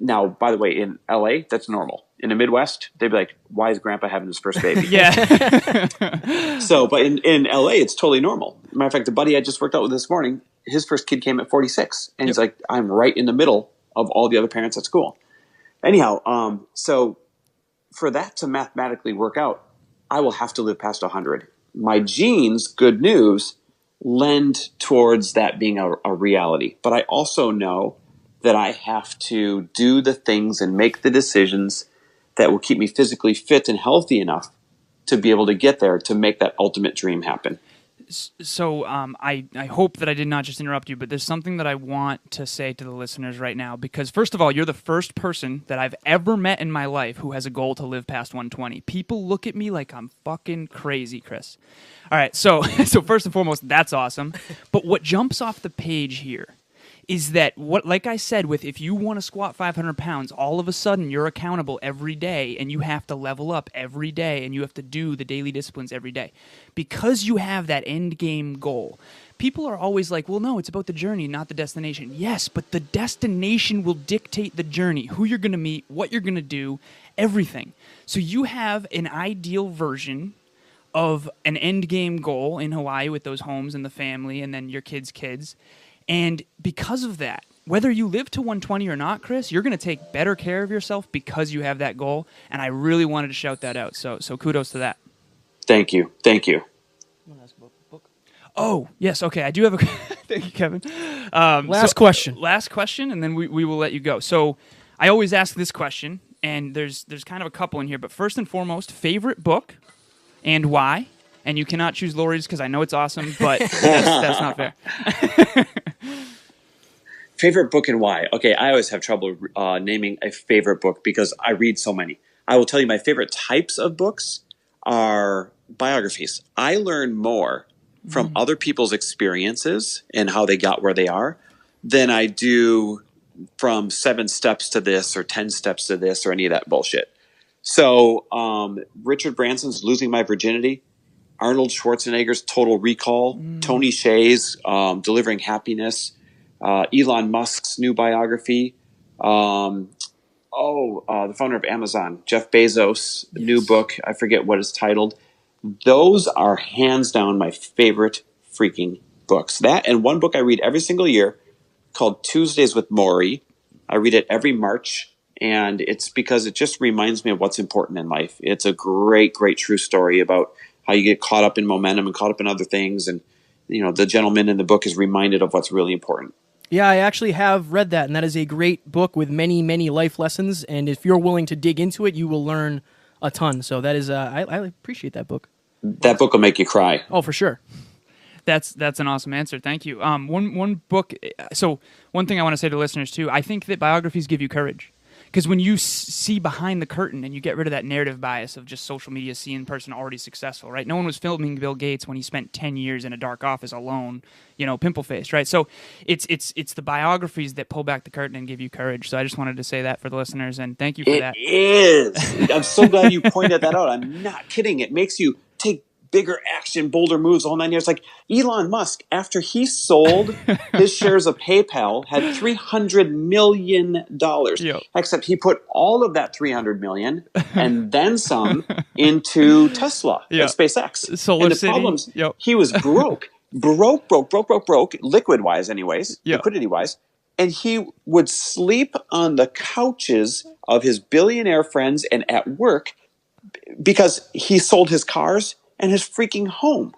Now, by the way, in LA, that's normal. In the Midwest, they'd be like, why is grandpa having his first baby? Yeah. But in LA, it's totally normal. Matter of fact, the buddy I just worked out with this morning, his first kid came at 46. And he's like, I'm right in the middle of all the other parents at school. Anyhow, so for that to mathematically work out, I will have to live past 100. My genes, good news, lend towards that being a reality. But I also know that I have to do the things and make the decisions that will keep me physically fit and healthy enough to be able to get there, to make that ultimate dream happen. So I hope that I did not just interrupt you, but there's something that I want to say to the listeners right now, because first of all, you're the first person that I've ever met in my life who has a goal to live past 120. People look at me like I'm fucking crazy, Chris. All right, so first and foremost, that's awesome. But what jumps off the page here is that, like I said, if you want to squat 500 pounds, all of a sudden you're accountable every day, and you have to level up every day, and you have to do the daily disciplines every day. Because you have that end game goal, people are always like, well, no, it's about the journey, not the destination. Yes, but the destination will dictate the journey, who you're going to meet, what you're going to do, everything. So you have an ideal version of an end game goal in Hawaii with those homes and the family and then your kids' kids. And because of that, whether you live to 120 or not, Chris, you're going to take better care of yourself because you have that goal. And I really wanted to shout that out. So kudos to that. Thank you. Want to ask about the book? Oh, yes. Okay. I do have a... Thank you, Kevin. Last question. Last question, and then we will let you go. So I always ask this question, and there's kind of a couple in here. But first and foremost, favorite book and why? And you cannot choose Lori's because I know it's awesome, but that's not fair. Favorite book and why? Okay, I always have trouble naming a favorite book because I read so many. I will tell you my favorite types of books are biographies. I learn more from other people's experiences and how they got where they are than I do from 7 steps to this or 10 steps to this or any of that bullshit. So Richard Branson's Losing My Virginity, Arnold Schwarzenegger's Total Recall, Tony Hsieh's Delivering Happiness, Elon Musk's new biography, the founder of Amazon, Jeff Bezos' new book, I forget what it's titled. Those are hands down my favorite freaking books. That and one book I read every single year called Tuesdays with Morrie. I read it every March, and it's because it just reminds me of what's important in life. It's a great true story about how you get caught up in momentum and caught up in other things. And, the gentleman in the book is reminded of what's really important. Yeah, I actually have read that, and that is a great book with many, many life lessons. And if you're willing to dig into it, you will learn a ton. So that is, I appreciate that book. That book will make you cry. Oh, for sure. That's an awesome answer. Thank you. One book. So one thing I want to say to listeners too, I think that biographies give you courage. Because when you see behind the curtain and you get rid of that narrative bias of just social media seeing person already successful, right? No one was filming Bill Gates when he spent 10 years in a dark office alone, pimple-faced, right? So it's the biographies that pull back the curtain and give you courage. So I just wanted to say that for the listeners, and thank you for that. It is. I'm so glad you pointed that out. I'm not kidding. It makes you take bigger action, bolder moves, all 9 years. Like Elon Musk, after he sold his shares of PayPal, had $300 million. Yep. Except he put all of that $300 million and then some into Tesla and SpaceX. Solar and the City. problems, Yep. he was broke. broke, liquid-wise anyways, liquidity-wise, and he would sleep on the couches of his billionaire friends and at work because he sold his cars and his freaking home.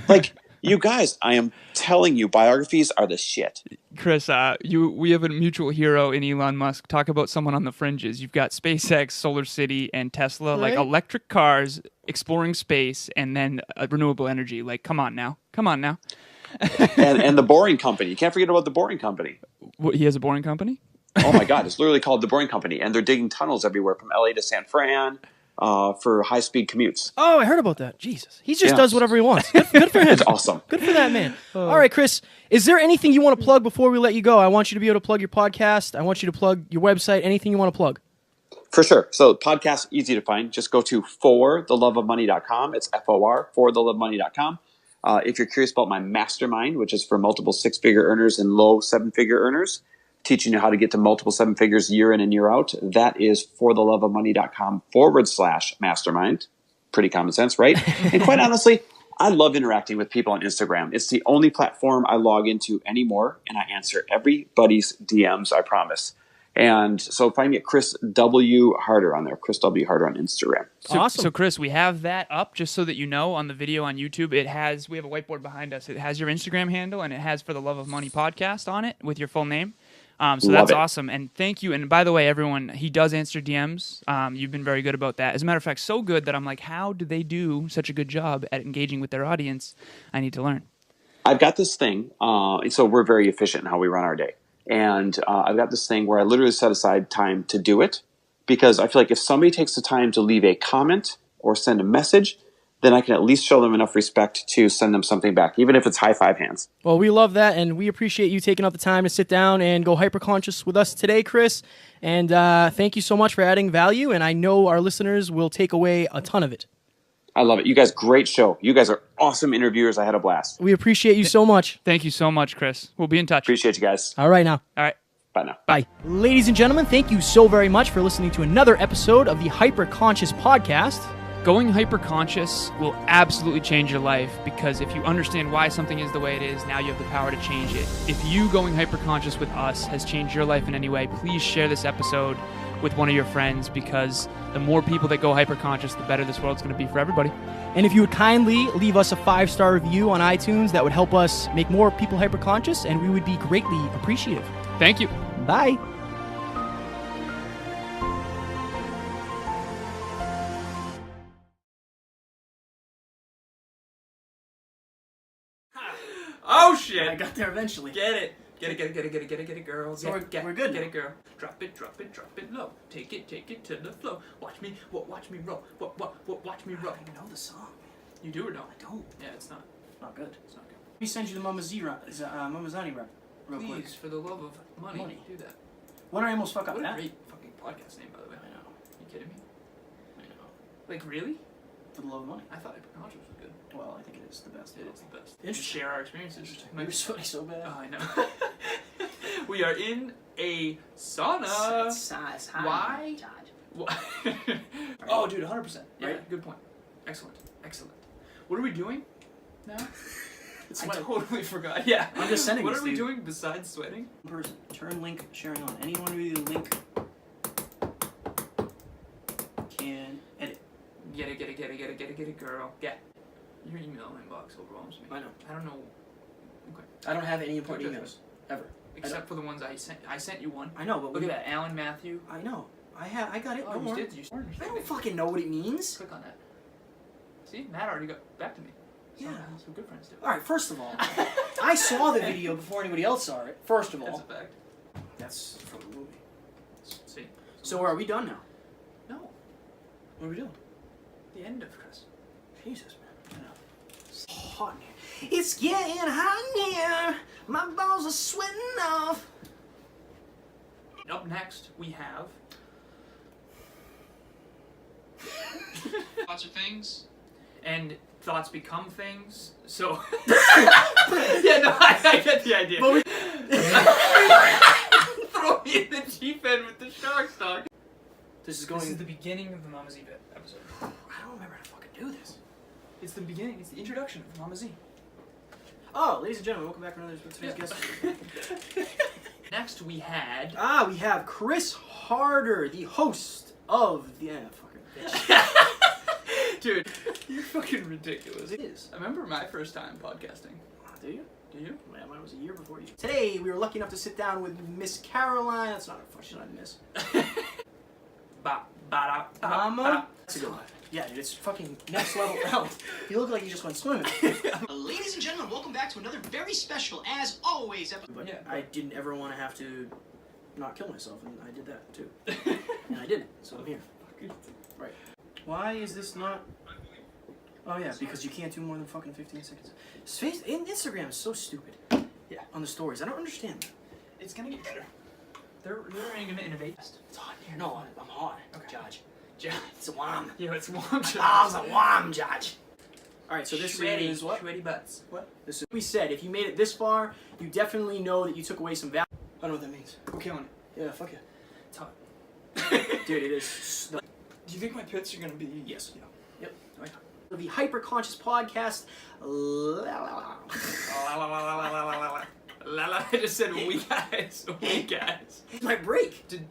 Like, you guys, I am telling you, biographies are the shit. Chris, we have a mutual hero in Elon Musk. Talk about someone on the fringes. You've got SpaceX, Solar City, and Tesla, like electric cars, exploring space, and then renewable energy. Like, come on now. and the Boring Company. You can't forget about the Boring Company. What, he has a Boring Company? Oh my God, it's literally called the Boring Company, and they're digging tunnels everywhere from LA to San Fran for high-speed commutes. Oh, I heard about that. Jesus. He just does whatever he wants. Good for him. It's awesome. Good for that man. All right, Chris, is there anything you want to plug before we let you go? I want you to be able to plug your podcast. I want you to plug your website, anything you want to plug. For sure. So podcast, easy to find. Just go to fortheloveofmoney.com. It's FOR, fortheloveofmoney.com. If you're curious about my mastermind, which is for multiple six-figure earners and low seven-figure earners, teaching you how to get to multiple seven figures year in and year out, that is fortheloveofmoney.com/mastermind. Pretty common sense, right? And quite honestly, I love interacting with people on Instagram. It's the only platform I log into anymore, and I answer everybody's DMs, I promise. And so find me at Chris W. Harder on there, Chris W. Harder on Instagram. Awesome. So Chris, we have that up just so that you know on the video on YouTube. We have a whiteboard behind us. It has your Instagram handle and it has For the Love of Money podcast on it with your full name. So that's awesome. And thank you. And by the way, everyone, he does answer DMs. You've been very good about that. As a matter of fact, so good that I'm like, how do they do such a good job at engaging with their audience? I need to learn. I've got this thing. So we're very efficient in how we run our day. And I've got this thing where I literally set aside time to do it because I feel like if somebody takes the time to leave a comment or send a message, then I can at least show them enough respect to send them something back, even if it's high five hands. Well, we love that, and we appreciate you taking out the time to sit down and go hyper-conscious with us today, Chris. And thank you so much for adding value, and I know our listeners will take away a ton of it. I love it. You guys, great show. You guys are awesome interviewers. I had a blast. We appreciate you so much. Thank you so much, Chris. We'll be in touch. Appreciate you guys. All right now. All right. Bye now. Bye. Ladies and gentlemen, thank you so very much for listening to another episode of the Hyper Conscious Podcast. Going hyper-conscious will absolutely change your life because if you understand why something is the way it is, now you have the power to change it. If you going hyper-conscious with us has changed your life in any way, please share this episode with one of your friends because the more people that go hyper-conscious, the better this world's going to be for everybody. And if you would kindly leave us a 5-star review on iTunes, that would help us make more people hyper-conscious, and we would be greatly appreciative. Thank you. Bye. Oh shit! I got there eventually. Get it, girl. So we're good Get now. it, girl. Drop it low. Take it to the flow. Watch me roll. Watch me roll. I don't even know the song. You do or don't? I don't. Yeah, it's not. Not good. It's not good. Let me send you the Mama Zani rep real quick. Please, for the love of money, do that. When I almost fuck up What a that? great fucking podcast name, by the way. I know. You kidding me? I know. Like really? For the love of money. I thought hyperconscious was good. Well, I think it is the best. It is the best. Interesting. Share our experiences. You're sweating so bad. Oh, I know. We are in a sauna. It's hot. Why? Why? Oh, Oh, dude, 100%. yeah, Right? good point. Excellent. What are we doing now? It's I my totally forgot. Yeah. I'm just sending What this are we to you. doing besides sweating? person. Turn link sharing on. Anyone with the link can edit. Get it, girl. Get. Your email inbox overwhelms me. I know. I don't know. Okay. I don't have any important Don't emails ever. Except for the ones I sent. I sent you one. I know, but Look at that, Alan Matthew. I know. I got it. Oh, Don't you worry. did. You I don't fucking know what it means. Click on that. See, Matt already got back to me. So, Yeah. That's what good friends do. All right. First of all, I saw the video before anybody else saw it. First of That's a all, fact. that's from the movie. See. So are we done now? No. What are we doing? The end of Chris. Jesus, man. I know. It's hot in here. It's getting hot in here. My balls are sweating off. Up next, we have thoughts are things, and thoughts become things. So, yeah, no, I get the idea. But Throw me in the deep end with the shark stock. this is going. This is the beginning of the Mama Z episode. I don't remember how to fucking do this. It's the beginning. It's the introduction of Mama Z. Oh, ladies and gentlemen, welcome back for another today's guest. Next we had... We have Chris Harder, the host of the... Dude, you're fucking ridiculous. It is. I remember my first time podcasting. Do you? Do you? Man, mine was a year before you. Today, we were lucky enough to sit down with Miss Caroline. That's not a she's not a miss. Mama? That's a good one. Yeah, dude, it's fucking next level health. You look like you just went swimming. Ladies and gentlemen, welcome back to another very special, as always, episode. But I didn't ever want to have to not kill myself, and I did that too. And I didn't, so I'm here. Right. Why is this not... Oh yeah, because you can't do more than fucking 15 seconds. Instagram is so stupid. Yeah. On the stories. I don't understand that. It's gonna get better. They're literally gonna innovate. It's hot here. No, I'm hot. Okay. Judge. Judge. It's a warm. Yeah, it's warm. Oh, it's a warm, Judge. Alright, so this is what? Sweaty butts. What? This is... We said, if you made it this far, you definitely know that you took away some value. I don't know what that means. We're killing it. Yeah, fuck yeah. It's hot. Dude, it is... Do you think my pits are gonna be... Yes. Yeah. Yep. Right. The Hyper Conscious Podcast. I just said we guys. We guys. My break. Did...